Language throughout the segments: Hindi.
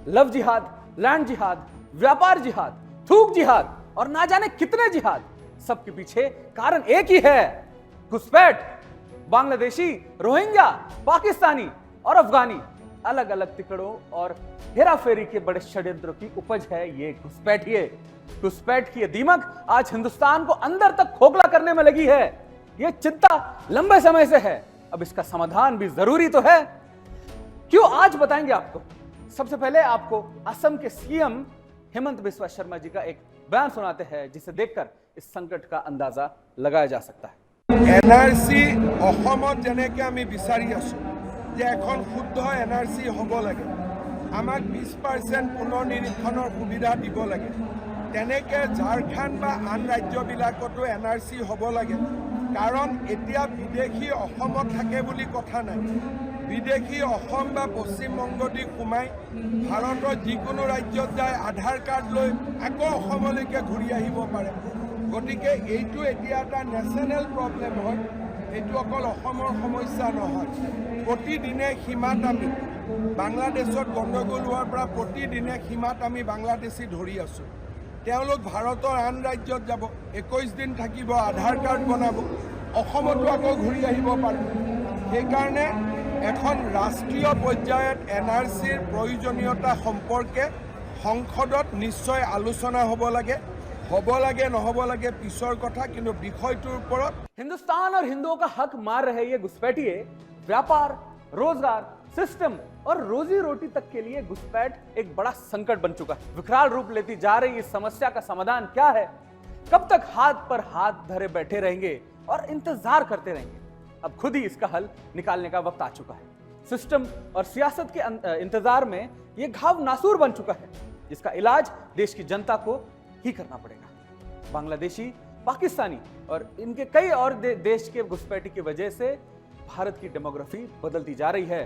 लव जिहाद, लैंड जिहाद, व्यापार जिहाद, थूक जिहाद और ना जाने कितने जिहाद, सबके पीछे कारण एक ही है, घुसपैठ। बांग्लादेशी, रोहिंग्या, पाकिस्तानी और अफगानी अलग अलग तिकड़ों और हेराफेरी के बड़े षड्यंत्रों की उपज है ये घुसपैठ। घुसपैठ की दीमक आज हिंदुस्तान को अंदर तक खोखला करने में लगी है। ये चिंता लंबे समय से है, अब इसका समाधान भी जरूरी तो है। क्यों, आज बताएंगे आपको। सबसे पहले आपको असम के सीएम हेमंत बिस्वा शर्मा जी का एक बयान सुनाते हैं, जिसे देखकर इस संकट का अंदाजा लगाया जा सकता है। এনআৰচি অসমত যেনেকৈ আমি বিচাৰি আছোঁ যে এখন শুদ্ধ এনআৰচি হ'ব লাগে, আমাক 20% পুনৰ্নিৰীক্ষণৰ সুবিধা দিব লাগে, তেনেকৈ ঝাৰখণ্ড বা আন ৰাজ্যবিলাকতো এনআৰচি হ'ব লাগে। কাৰণ এতিয়া বিদেশী অসমত থাকে বুলি কথা নাই, বিদেশী অসম বা পশ্চিমবংগদি সোমাই ভাৰতৰ যিকোনো ৰাজ্যত যায় আধাৰ কাৰ্ড লৈ আকৌ অসমলৈকে ঘূৰি আহিব পাৰে। গতিকে এইটো এতিয়া এটা নেশ্যনেল প্ৰব্লেম হয়, এইটো অকল অসমৰ সমস্যা নহয়। প্ৰতিদিনে সীমাত আমি বাংলাদেশত গণ্ডগোল হোৱাৰ পৰা প্ৰতিদিনে সীমাত আমি বাংলাদেশী ধৰি আছোঁ। তেওঁলোক ভাৰতৰ আন ৰাজ্যত যাব, 21 দিন থাকিব, আধাৰ কাৰ্ড বনাব, অসমতো আকৌ ঘূৰি আহিব পাৰে। সেইকাৰণে এখন ৰাষ্ট্ৰীয় পৰ্যায়ত এনআৰচিৰ প্ৰয়োজনীয়তা সম্পৰ্কে সংসদত নিশ্চয় আলোচনা হ'ব লাগে। নহব लगे पिछर कथा, किंतु विषयटोर ऊपर हिंदुस्तान और हिंदुओं का हक मार रहे ये घुसपैठिए व्यापार, रोजगार, सिस्टम और रोजी रोटी तक के लिए घुसपैठ एक बड़ा संकट बन चुका है। विकराल रूप लेती जा रही इस समस्या का समाधान क्या है? कब तक हाथ पर हाथ धरे बैठे रहेंगे और इंतजार करते रहेंगे? अब खुद ही इसका हल निकालने का वक्त आ चुका है। सिस्टम और सियासत के इंतजार में यह घाव नासूर बन चुका है, जिसका इलाज देश की जनता को ही करना पड़ेगा। बांग्लादेशी, पाकिस्तानी और इनके कई और देश के घुसपैठी की वजह से भारत की डेमोग्राफी बदलती जा रही है।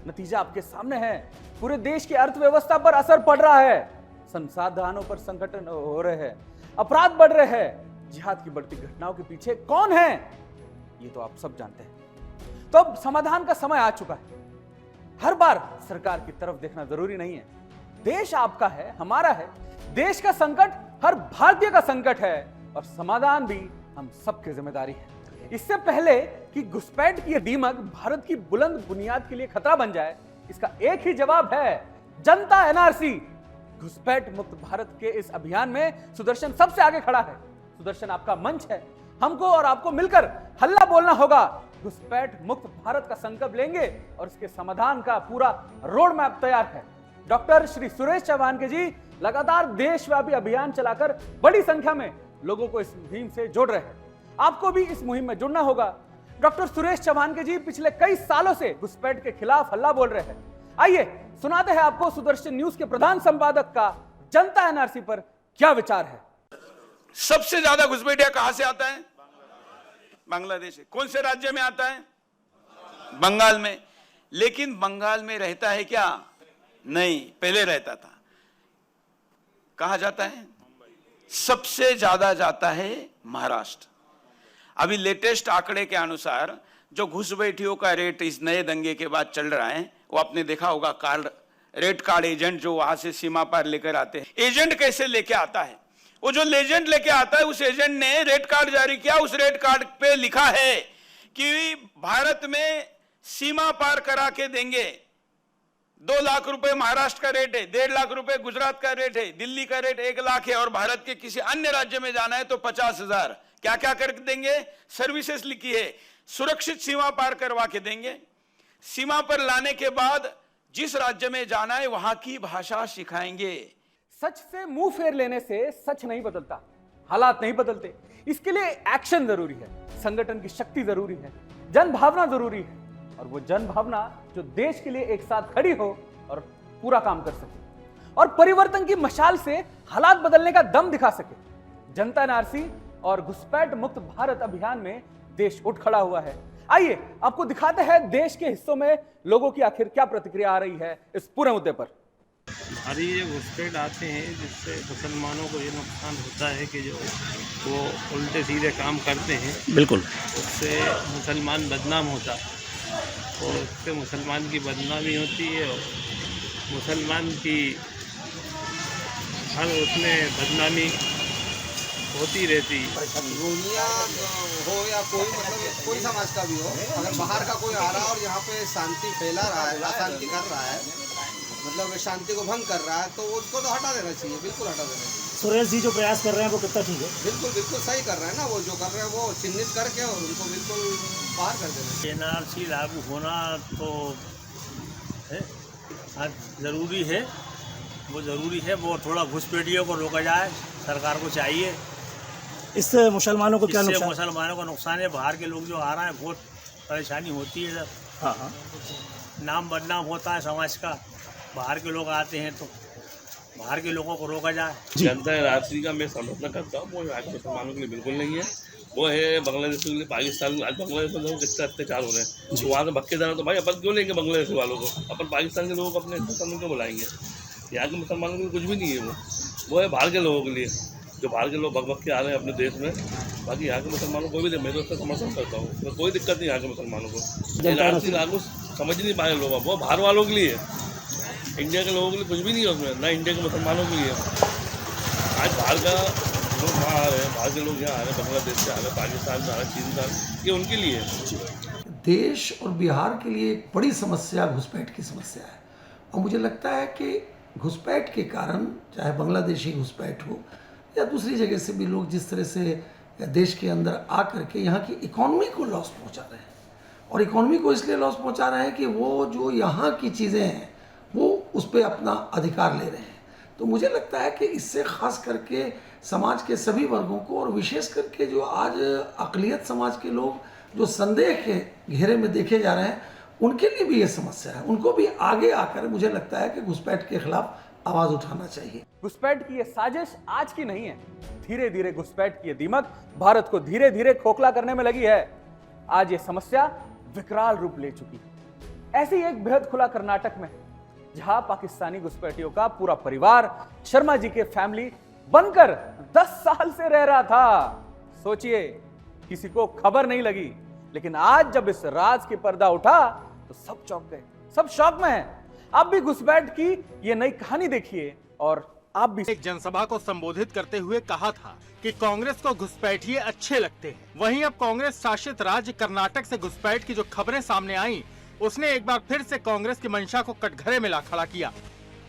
नतीजा आपके सामने है, पूरे देश की अर्थव्यवस्था पर असर पड़ रहा है, संसाधनों पर संकट हो रहे हैं, अपराध बढ़ रहे हैं। जिहाद की बढ़ती घटनाओं के पीछे कौन है, ये तो आप सब जानते हैं। तो अब समाधान का समय आ चुका है। हर बार सरकार की तरफ देखना जरूरी नहीं है। देश आपका है, हमारा है। देश का संकट हर भारतीय का संकट है और समाधान भी हम सबकी जिम्मेदारी है। इससे पहले कि घुसपैठ की दीमक भारत की बुलंद बुनियाद के लिए खतरा बन जाए, इसका एक ही जवाब है, जनता एनआरसी। घुसपैठ मुक्त भारत के इस अभियान में सुदर्शन सबसे आगे खड़ा है। सुदर्शन आपका मंच है, हमको और आपको मिलकर हल्ला बोलना होगा। घुसपैठ मुक्त भारत का संकल्प लेंगे और इसके समाधान का पूरा रोड मैप तैयार है। डॉक्टर श्री सुरेश चौहान के जी लगातार देशव्यापी अभियान चलाकर बड़ी संख्या में लोगों को इस मुहिम से जोड़ रहे हैं। आपको भी इस मुहिम में जुड़ना होगा। डॉक्टर सुरेश चौहान के जी पिछले कई सालों से घुसपैठ के खिलाफ हल्ला बोल रहे हैं। आइए सुनाते हैं आपको सुदर्शन न्यूज के प्रधान संपादक का जनता एनआरसी पर क्या विचार है। सबसे ज्यादा घुसपैठिया कहां से आता है? बांग्लादेश से। कौन से राज्य में आता है? बंगाल में। लेकिन बंगाल में रहता है क्या? नहीं, पहले रहता था। कहां जाता है? सबसे ज्यादा जाता है महाराष्ट्र। अभी लेटेस्ट आंकड़े के अनुसार जो घुसपैठियों का रेट इस नए दंगे के बाद चल रहा है, वो आपने देखा होगा, रेड कार्ड एजेंट जो वहां से सीमा पार लेकर आते हैं। एजेंट कैसे लेके आता है? वो जो एजेंट लेके आता है, उस एजेंट ने रेड कार्ड जारी किया। उस रेड कार्ड पे लिखा है कि भारत में सीमा पार करा के देंगे। 2 लाख रुपए महाराष्ट्र का रेट है, 1.5 लाख रुपए गुजरात का रेट है, दिल्ली का रेट 1 लाख है और भारत के किसी अन्य राज्य में जाना है तो 50,000। क्या क्या कर देंगे? सर्विसेज लिखी है, सुरक्षित सीमा पार करवा के देंगे। सीमा पर लाने के बाद जिस राज्य में जाना है वहां की भाषा सिखाएंगे। सच से मुंह फेर लेने से सच नहीं बदलता, हालात नहीं बदलते। इसके लिए एक्शन जरूरी है, संगठन की शक्ति जरूरी है, जन भावना जरूरी है, और वो जन भावना जो देश के लिए एक साथ खड़ी हो और पूरा काम कर सके और परिवर्तन की मशाल से हालात बदलने का दम दिखा सके। जनता एनआरसी और घुसपैठ मुक्त भारत अभियान में देश उठ खड़ा हुआ है। आइए आपको दिखाते हैं देश के हिस्सों में लोगों की आखिर क्या प्रतिक्रिया आ रही है इस पूरे मुद्दे पर। हमारी ये घुसपैठ आते हैं जिससे मुसलमानों को ये नुकसान होता है कि जो वो उल्टे सीधे काम करते हैं, बिल्कुल, उससे मुसलमान बदनाम होता है और उससे मुसलमान की बदनामी होती है और मुसलमान की हर उसमें बदनामी होती रहती। रोनिया हो या कोई मतलब कोई समाज का भी हो, अगर बाहर का कोई आ रहा है और यहाँ पे शांति फैला रहा है, अशांति कर रहा है, मतलब शांति को भंग कर रहा है, तो उसको तो हटा देना चाहिए, बिल्कुल हटा देना चाहिए। सुरेश जी जो प्रयास कर रहे हैं वो कितना ठीक है? बिल्कुल बिल्कुल सही कर रहे हैं ना, वो जो कर रहे हैं वो चिन्हित करके और उनको बिल्कुल बाहर कर देना चाहिए। एनआरसी लागू होना तो है, आज ज़रूरी है, वो ज़रूरी है। वो थोड़ा घुसपैठियों को रोका जाए, सरकार को चाहिए। इससे मुसलमानों को क्या इससे नुकसान? मुसलमानों को नुकसान है। बाहर के लोग जो आ रहे हैं बहुत परेशानी होती है, हाँ हाँ, नाम बदनाम होता है समाज का। बाहर के लोग आते हैं तो बाहर के लोगों को रोका जाए। जनता राशि का मैं समर्थन करता हूँ, वो यहाँ के मुसलमानों के लिए बिल्कुल नहीं है। वो है बांग्लादेश के लिए, पाकिस्तान। आज बांग्लादेश में लोग कितना अत्याचार हो रहे हैं, तो वहाँ से भक्के जाना, तो भाई अपन क्यों लेंगे बांग्लादेश वालों को? अपन पाकिस्तान के लोगों को अपने हिंदुस्तान में क्यों बुलाएंगे? यहाँ के मुसलमानों के लिए कुछ भी नहीं है। वो है बाहर के लोगों के लिए, जो बाहर के लोग भग के आ रहे हैं अपने देश में। बाकी यहाँ के मुसलमानों को भी मैं तो उसका समर्थन करता हूँ, तो कोई दिक्कत नहीं यहाँ के मुसलमानों को। राशि लागू समझ नहीं पाए लोग, वो बाहर वालों के लिए, इंडिया के लोगों के लिए कुछ भी नहीं है उसमें, ना इंडिया के मुसलमानों के लिए। आज बाहर का लोग वहाँ आ रहे हैं, बाहर के लोग यहाँ आ रहे हैं, बांग्लादेश से आ रहे हैं, पाकिस्तान से आ रहे हैं, चीन से आ रहे हैं, ये उनके लिए है। देश और बिहार के लिए एक बड़ी समस्या घुसपैठ की समस्या है, और मुझे लगता है कि घुसपैठ के कारण, चाहे बांग्लादेशी घुसपैठ हो या दूसरी जगह से भी लोग जिस तरह से देश के अंदर आ करके यहाँ की इकॉनमी को लॉस पहुँचा रहे हैं, और इकॉनमी को इसलिए लॉस पहुँचा रहे हैं कि वो जो यहाँ की चीज़ें हैं वो उस पर अपना अधिकार ले रहे हैं। तो मुझे लगता है कि इससे ख़ास करके समाज के सभी वर्गों को, और विशेष करके जो आज अक़लियत समाज के लोग जो संदेह के घेरे में देखे जा रहे हैं, उनके लिए भी ये समस्या है। उनको भी आगे आकर मुझे लगता है कि घुसपैठ के खिलाफ आवाज़ उठाना चाहिए। घुसपैठ की ये साजिश आज की नहीं है, धीरे धीरे घुसपैठ की ये दीमक भारत को धीरे धीरे खोखला करने में लगी है। आज ये समस्या विकराल रूप ले चुकी है। ऐसी एक बेहद खुला कर्नाटक में, जहां पाकिस्तानी घुसपैठियों का पूरा परिवार शर्मा जी के फैमिली बनकर 10 साल से रह रहा था। सोचिए, किसी को खबर नहीं लगी, लेकिन आज जब इस राज की पर्दा उठा तो सब चौंक गए, सब शौक में हैं। आप भी घुसपैठ की ये नई कहानी देखिए और आप भी। एक जनसभा को संबोधित करते हुए कहा था कि कांग्रेस को घुसपैठिए अच्छे लगते हैं। वहीं अब कांग्रेस शासित राज्य कर्नाटक से घुसपैठ की जो खबरें सामने आई, उसने एक बार फिर से कांग्रेस की मंशा को कटघरे में ला खड़ा किया।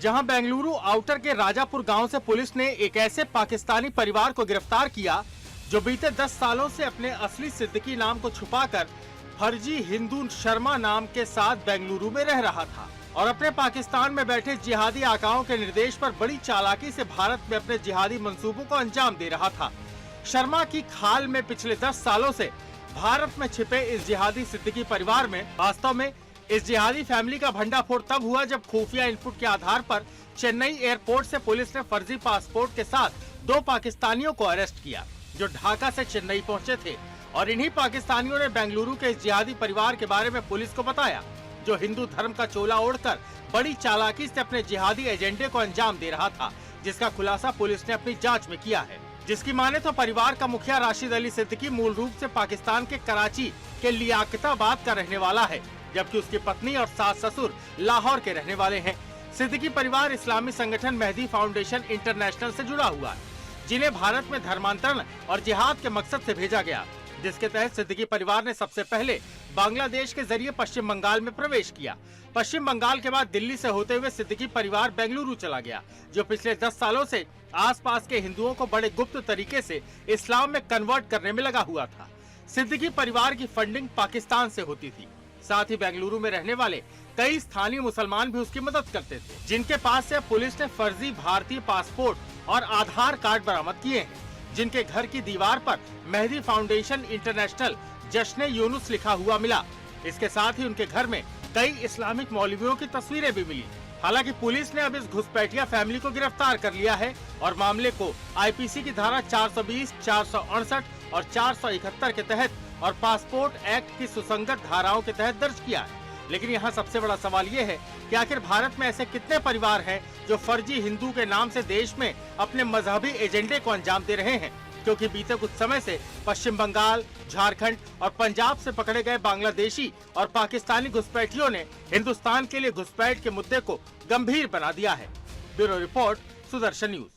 जहां बेंगलुरु आउटर के राजापुर गांव से पुलिस ने एक ऐसे पाकिस्तानी परिवार को गिरफ्तार किया जो बीते 10 सालों से अपने असली सिद्दीकी नाम को छुपाकर फर्जी हिंदू शर्मा नाम के साथ बेंगलुरु में रह रहा था और अपने पाकिस्तान में बैठे जिहादी आकाओं के निर्देश पर बड़ी चालाकी से भारत में अपने जिहादी मंसूबों को अंजाम दे रहा था। शर्मा की खाल में पिछले 10 सालों से भारत में छिपे इस जिहादी सिद्दीकी परिवार में वास्तव में इस जिहादी फैमिली का भंडाफोड़ तब हुआ जब खुफिया इनपुट के आधार पर चेन्नई एयरपोर्ट से पुलिस ने फर्जी पासपोर्ट के साथ 2 पाकिस्तानियों को अरेस्ट किया जो ढाका से चेन्नई पहुंचे थे, और इन्हीं पाकिस्तानियों ने बेंगलुरु के इस जिहादी परिवार के बारे में पुलिस को बताया, जो हिंदू धर्म का चोला ओढ़कर बड़ी चालाकी से अपने जिहादी एजेंडे को अंजाम दे रहा था, जिसका खुलासा पुलिस ने अपनी जाँच में किया है। जिसकी माने तो परिवार का मुखिया राशिद अली सिद्दीकी मूल रूप से पाकिस्तान के कराची के लियाकताबाद का रहने वाला है, जबकि उसकी पत्नी और सास ससुर लाहौर के रहने वाले हैं। सिद्दीकी परिवार इस्लामी संगठन मेहदी फाउंडेशन इंटरनेशनल से जुड़ा हुआ है, जिन्हें भारत में धर्मांतरण और जिहाद के मकसद से भेजा गया, जिसके तहत सिद्दीकी परिवार ने सबसे पहले बांग्लादेश के जरिए पश्चिम बंगाल में प्रवेश किया। पश्चिम बंगाल के बाद दिल्ली से होते हुए सिद्दीकी परिवार बेंगलुरु चला गया, जो पिछले 10 सालों से आसपास के हिंदुओं को बड़े गुप्त तरीके से इस्लाम में कन्वर्ट करने में लगा हुआ था। सिद्दीकी परिवार की फंडिंग पाकिस्तान से होती थी। साथ ही बेंगलुरु में रहने वाले कई स्थानीय मुसलमान भी उसकी मदद करते थे, जिनके पास से पुलिस ने फर्जी भारतीय पासपोर्ट और आधार कार्ड बरामद किए हैं, जिनके घर की दीवार पर मेहदी फाउंडेशन इंटरनेशनल जश्न यूनुस लिखा हुआ मिला। इसके साथ ही उनके घर में कई इस्लामिक मौलवियों की तस्वीरें भी मिली। हालांकि पुलिस ने अब इस घुसपैठिया फैमिली को गिरफ्तार कर लिया है और मामले को आईपीसी की धारा 420, 468 और 471 के तहत और पासपोर्ट एक्ट की सुसंगत धाराओं के तहत दर्ज किया है। लेकिन यहाँ सबसे बड़ा सवाल ये है कि आखिर भारत में ऐसे कितने परिवार हैं जो फर्जी हिंदू के नाम से देश में अपने मजहबी एजेंडे को अंजाम दे रहे हैं। क्योंकि बीते कुछ समय से पश्चिम बंगाल, झारखंड और पंजाब से पकड़े गए बांग्लादेशी और पाकिस्तानी घुसपैठियों ने हिंदुस्तान के लिए घुसपैठ के मुद्दे को गंभीर बना दिया है। Bureau report, Sudarshan news.